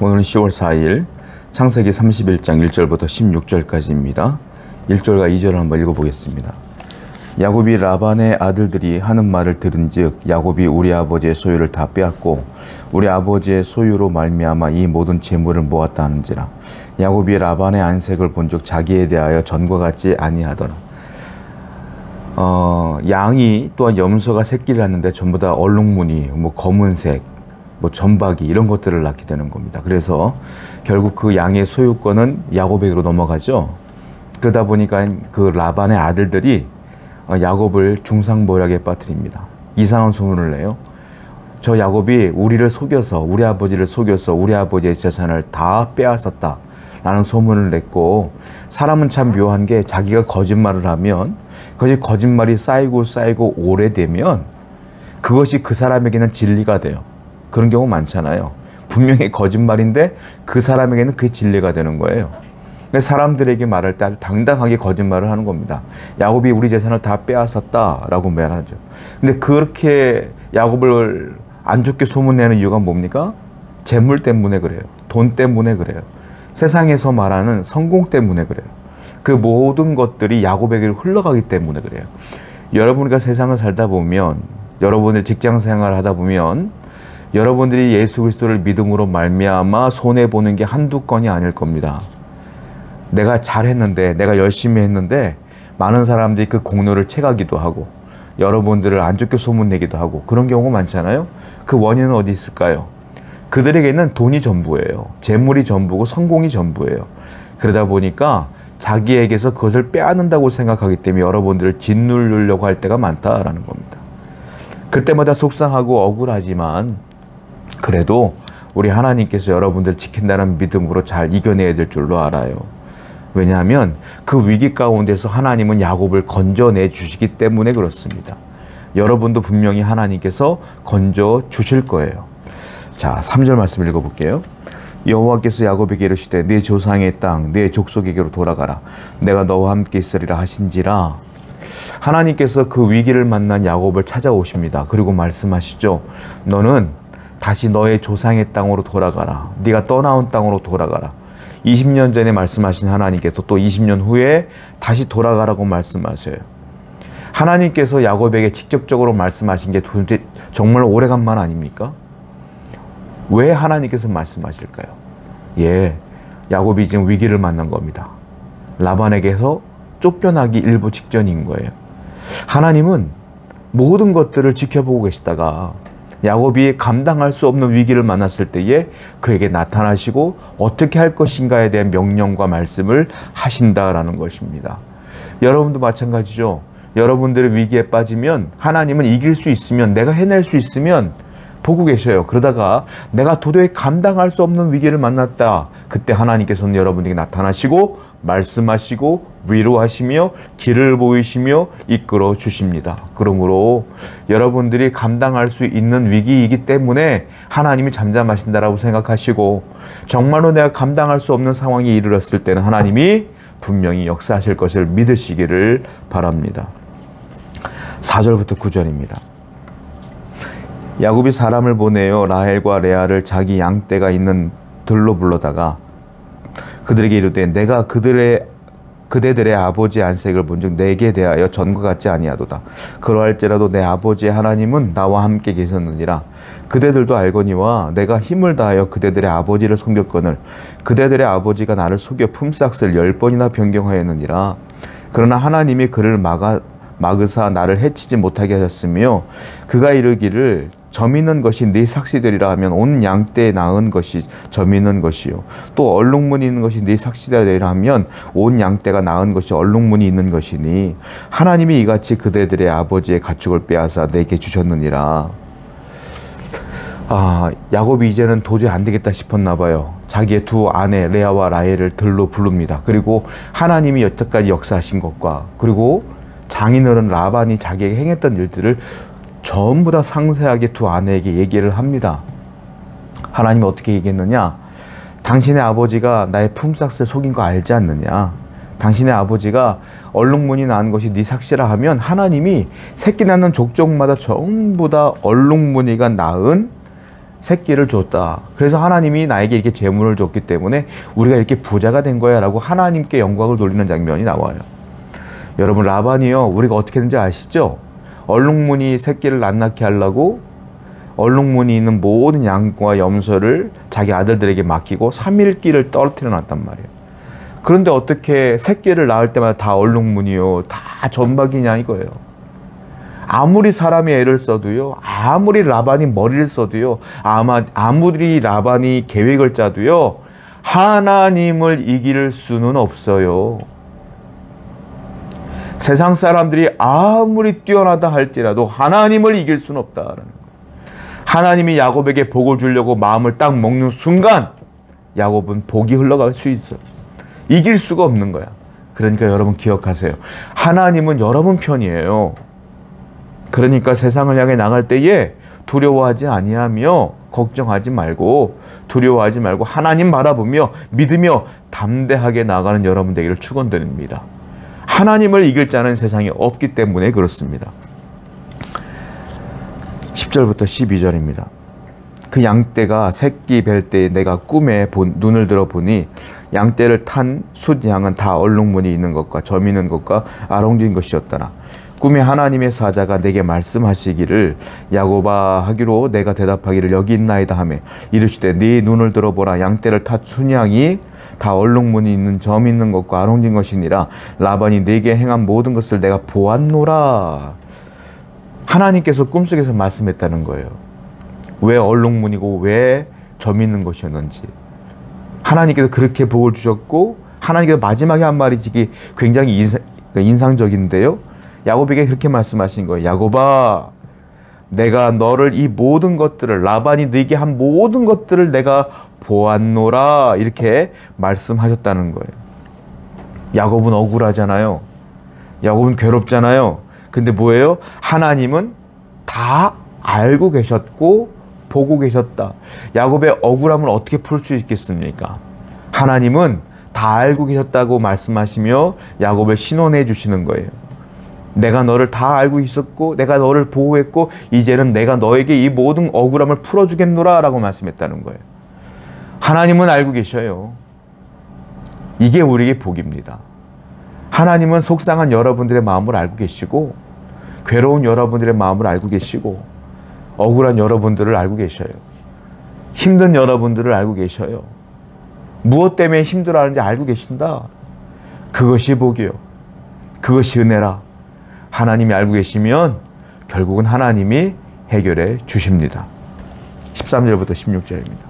오늘은 10월 4일 창세기 31장 1절부터 16절까지입니다. 1절과 2절을 한번 읽어보겠습니다. 야곱이 라반의 아들들이 하는 말을 들은즉 야곱이 우리 아버지의 소유를 다 빼앗고 우리 아버지의 소유로 말미암아 이 모든 재물을 모았다 하는지라. 야곱이 라반의 안색을 본즉 자기에 대하여 전과 같지 아니하더라. 양이 또한 염소가 새끼를 낳는데 전부 다 얼룩무늬, 검은색, 점박이 이런 것들을 낳게 되는 겁니다. 그래서 결국 그 양의 소유권은 야곱에게로 넘어가죠. 그러다 보니까 그 라반의 아들들이 야곱을 중상모략에 빠뜨립니다. 이상한 소문을 내요. 저 야곱이 우리를 속여서, 우리 아버지를 속여서 우리 아버지의 재산을 다 빼앗았다 라는 소문을 냈고, 사람은 참 묘한 게 자기가 거짓말을 하면 그것이 거짓말이 쌓이고 오래되면 그것이 그 사람에게는 진리가 돼요. 그런 경우 많잖아요. 분명히 거짓말인데 그 사람에게는 그게 진리가 되는 거예요. 사람들에게 말할 때 아주 당당하게 거짓말을 하는 겁니다. 야곱이 우리 재산을 다 빼앗았다라고 말하죠. 근데 그렇게 야곱을 안 좋게 소문내는 이유가 뭡니까? 재물 때문에 그래요. 돈 때문에 그래요. 세상에서 말하는 성공 때문에 그래요. 그 모든 것들이 야곱에게로 흘러가기 때문에 그래요. 여러분과 세상을 살다 보면, 여러분의 직장 생활을 하다 보면 여러분들이 예수 그리스도를 믿음으로 말미암아 손해보는 게 한두 건이 아닐 겁니다. 내가 잘했는데, 내가 열심히 했는데 많은 사람들이 그 공로를 채가기도 하고 여러분들을 안 좋게 소문내기도 하고 그런 경우가 많잖아요. 그 원인은 어디 있을까요? 그들에게는 돈이 전부예요. 재물이 전부고 성공이 전부예요. 그러다 보니까 자기에게서 그것을 빼앗는다고 생각하기 때문에 여러분들을 짓누르려고 할 때가 많다라는 겁니다. 그때마다 속상하고 억울하지만 그래도 우리 하나님께서 여러분들을 지킨다는 믿음으로 잘 이겨내야 될 줄로 알아요. 왜냐하면 그 위기 가운데서 하나님은 야곱을 건져내 주시기 때문에 그렇습니다. 여러분도 분명히 하나님께서 건져 주실 거예요. 자, 3절 말씀 읽어볼게요. 여호와께서 야곱에게 이르시되 네 조상의 땅, 네 족속에게로 돌아가라. 내가 너와 함께 있으리라 하신지라. 하나님께서 그 위기를 만난 야곱을 찾아오십니다. 그리고 말씀하시죠. 너는 다시 너의 조상의 땅으로 돌아가라. 네가 떠나온 땅으로 돌아가라. 20년 전에 말씀하신 하나님께서 또 20년 후에 다시 돌아가라고 말씀하셔요. 하나님께서 야곱에게 직접적으로 말씀하신 게 정말 오래간만 아닙니까? 왜 하나님께서 말씀하실까요? 야곱이 지금 위기를 만난 겁니다. 라반에게서 쫓겨나기 일보 직전인 거예요. 하나님은 모든 것들을 지켜보고 계시다가 야곱이 감당할 수 없는 위기를 만났을 때에 그에게 나타나시고 어떻게 할 것인가에 대한 명령과 말씀을 하신다라는 것입니다. 여러분도 마찬가지죠. 여러분들의 위기에 빠지면 하나님은 이길 수 있으면, 내가 해낼 수 있으면 보고 계셔요. 그러다가 내가 도저히 감당할 수 없는 위기를 만났다. 그때 하나님께서는 여러분에게 나타나시고 말씀하시고 위로하시며 길을 보이시며 이끌어 주십니다. 그러므로 여러분들이 감당할 수 있는 위기이기 때문에 하나님이 잠잠하신다라고 생각하시고, 정말로 내가 감당할 수 없는 상황이 이르렀을 때는 하나님이 분명히 역사하실 것을 믿으시기를 바랍니다. 4절부터 9절입니다. 야곱이 사람을 보내어 라헬과 레아를 자기 양떼가 있는 들로 불러다가 그들에게 이르되 내가 그대들의 아버지의 안색을 본즉 내게 대하여 전과 같지 아니하도다. 그러할지라도 내 아버지의 하나님은 나와 함께 계셨느니라. 그대들도 알거니와 내가 힘을 다하여 그대들의 아버지를 속였거늘 그대들의 아버지가 나를 속여 품삯을 10번이나 변경하였느니라. 그러나 하나님이 그를 막으사 나를 해치지 못하게 하셨으며 그가 이르기를 점 있는 것이 네 삭시되리라 하면 온 양떼에 낳은 것이 점 있는 것이요 또 얼룩무늬 있는 것이 네 삭시되리라 하면 온 양떼가 낳은 것이 얼룩무늬 있는 것이니 하나님이 이같이 그대들의 아버지의 가축을 빼앗아 내게 주셨느니라. 야곱이 이제는 도저히 안 되겠다 싶었나 봐요. 자기의 두 아내 레아와 라헬을 들로 부릅니다. 그리고 하나님이 여태까지 역사하신 것과 그리고 장인어른 라반이 자기에게 행했던 일들을 전부 다 상세하게 두 아내에게 얘기를 합니다. 하나님이 어떻게 얘기했느냐? 당신의 아버지가 나의 품삯을 속인 거 알지 않느냐? 당신의 아버지가 얼룩무늬 낳은 것이 네 삭시라 하면 하나님이 새끼 낳는 족족마다 전부 다 얼룩무늬가 낳은 새끼를 줬다. 그래서 하나님이 나에게 이렇게 재물을 줬기 때문에 우리가 이렇게 부자가 된 거야 라고 하나님께 영광을 돌리는 장면이 나와요. 여러분, 라반이요, 우리가 어떻게 했는지 아시죠? 얼룩무늬 새끼를 안 낳게 하려고 얼룩무늬 있는 모든 양과 염소를 자기 아들들에게 맡기고 3일기를 떨어뜨려 놨단 말이에요. 그런데 어떻게 새끼를 낳을 때마다 다 얼룩무늬요, 다 점박이냐 이거예요. 아무리 사람이 애를 써도요, 아무리 라반이 머리를 써도요, 아무리 라반이 계획을 짜도요, 하나님을 이길 수는 없어요. 세상 사람들이 아무리 뛰어나다 할지라도 하나님을 이길 수는 없다라는 거예요. 하나님이 야곱에게 복을 주려고 마음을 딱 먹는 순간 야곱은 복이 흘러갈 수 있어요. 이길 수가 없는 거야. 그러니까 여러분 기억하세요. 하나님은 여러분 편이에요. 그러니까 세상을 향해 나갈 때에 두려워하지 아니하며 걱정하지 말고 두려워하지 말고 하나님 바라보며 믿으며 담대하게 나가는 여러분 되기를 축원드립니다. 하나님을 이길 자는 세상에 없기 때문에 그렇습니다. 10절부터 12절입니다. 그 양떼가 새끼 뵐 때 내가 꿈에 눈을 들어 보니 양떼를 탄 숫양은 다 얼룩무늬 있는 것과 점 있는 것과 아롱진 것이었더라. 꿈에 하나님의 사자가 내게 말씀하시기를 야곱아 하기로 내가 대답하기를 여기 있나이다 하며 이르시되 네 눈을 들어보라. 양떼를 탓 춘향이 다 얼룩무늬 있는 점 있는 것과 아롱진 것이니라. 라반이 네게 행한 모든 것을 내가 보았노라. 하나님께서 꿈속에서 말씀했다는 거예요. 왜 얼룩무늬고 왜 점 있는 것이었는지. 하나님께서 그렇게 복을 주셨고 하나님께서 마지막에 한 말이 굉장히 인상적인데요. 야곱에게 그렇게 말씀하신 거예요. 야곱아, 내가 너를 이 모든 것들을, 라반이 네게 한 모든 것들을 내가 보았노라. 이렇게 말씀하셨다는 거예요. 야곱은 억울하잖아요. 야곱은 괴롭잖아요. 근데 뭐예요? 하나님은 다 알고 계셨고 보고 계셨다. 야곱의 억울함을 어떻게 풀 수 있겠습니까? 하나님은 다 알고 계셨다고 말씀하시며 야곱을 신원해 주시는 거예요. 내가 너를 다 알고 있었고 내가 너를 보호했고 이제는 내가 너에게 이 모든 억울함을 풀어주겠노라 라고 말씀했다는 거예요. 하나님은 알고 계셔요. 이게 우리에게 복입니다. 하나님은 속상한 여러분들의 마음을 알고 계시고 괴로운 여러분들의 마음을 알고 계시고 억울한 여러분들을 알고 계셔요. 힘든 여러분들을 알고 계셔요. 무엇 때문에 힘들어하는지 알고 계신다. 그것이 복이요. 그것이 은혜라. 하나님이 알고 계시면 결국은 하나님이 해결해 주십니다. 13절부터 16절입니다.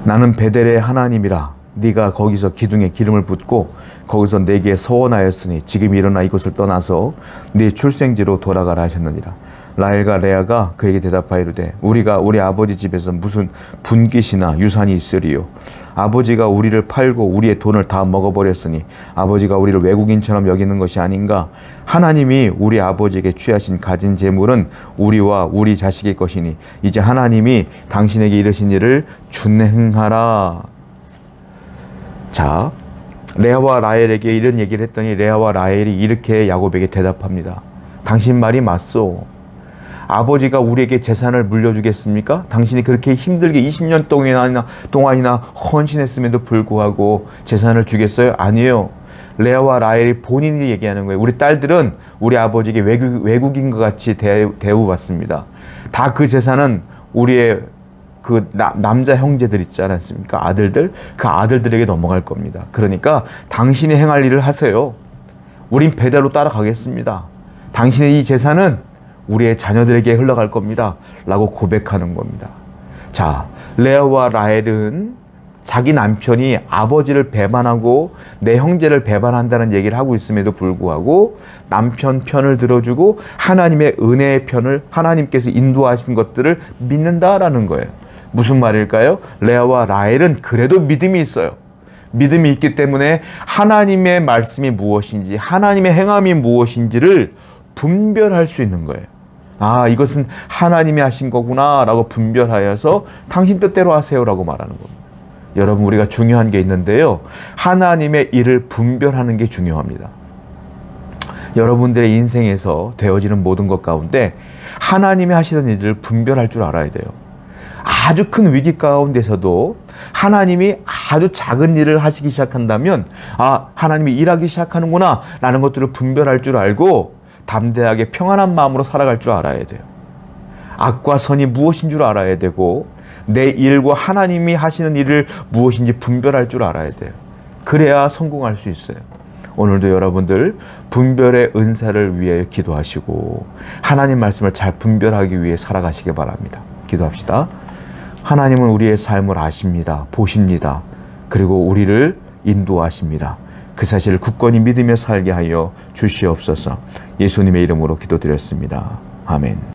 나는 베델의 하나님이라. 네가 거기서 기둥에 기름을 붓고 거기서 내게 서원하였으니 지금 일어나 이곳을 떠나서 네 출생지로 돌아가라 하셨느니라. 라헬과 레아가 그에게 대답하이르되 우리가 우리 아버지 집에서 무슨 분깃이나 유산이 있으리요. 아버지가 우리를 팔고 우리의 돈을 다 먹어버렸으니 아버지가 우리를 외국인처럼 여기는 것이 아닌가. 하나님이 우리 아버지에게 취하신 가진 재물은 우리와 우리 자식의 것이니 이제 하나님이 당신에게 이르신 일을 준행하라. 자, 레아와 라헬에게 이런 얘기를 했더니 레아와 라헬이 이렇게 야곱에게 대답합니다. 당신 말이 맞소. 아버지가 우리에게 재산을 물려주겠습니까? 당신이 그렇게 힘들게 20년 동안이나 헌신했음에도 불구하고 재산을 주겠어요? 아니에요. 레아와 라헬이 본인이 얘기하는 거예요. 우리 딸들은 우리 아버지에게 외국인과 같이 대우받습니다. 다 그 재산은 우리의 그 남자 형제들 있지 않습니까? 아들들, 그 아들들에게 넘어갈 겁니다. 그러니까 당신이 행할 일을 하세요. 우린 배대로 따라가겠습니다. 당신의 이 재산은 우리의 자녀들에게 흘러갈 겁니다. 라고 고백하는 겁니다. 자, 레아와 라헬은 자기 남편이 아버지를 배반하고 내 형제를 배반한다는 얘기를 하고 있음에도 불구하고 남편 편을 들어주고 하나님의 은혜의 편을 하나님께서 인도하신 것들을 믿는다라는 거예요. 무슨 말일까요? 레아와 라헬은 그래도 믿음이 있어요. 믿음이 있기 때문에 하나님의 말씀이 무엇인지 하나님의 행함이 무엇인지를 분별할 수 있는 거예요. 아, 이것은 하나님이 하신 거구나 라고 분별하여서 당신 뜻대로 하세요 라고 말하는 겁니다. 여러분, 우리가 중요한 게 있는데요. 하나님의 일을 분별하는 게 중요합니다. 여러분들의 인생에서 되어지는 모든 것 가운데 하나님이 하시는 일을 분별할 줄 알아야 돼요. 아주 큰 위기 가운데서도 하나님이 아주 작은 일을 하시기 시작한다면 하나님이 일하기 시작하는구나 라는 것들을 분별할 줄 알고 담대하게 평안한 마음으로 살아갈 줄 알아야 돼요. 악과 선이 무엇인 줄 알아야 되고 내 일과 하나님이 하시는 일을 무엇인지 분별할 줄 알아야 돼요. 그래야 성공할 수 있어요. 오늘도 여러분들 분별의 은사를 위해 기도하시고 하나님 말씀을 잘 분별하기 위해 살아가시기 바랍니다. 기도합시다. 하나님은 우리의 삶을 아십니다. 보십니다. 그리고 우리를 인도하십니다. 그 사실을 굳건히 믿으며 살게 하여 주시옵소서. 예수님의 이름으로 기도드렸습니다. 아멘.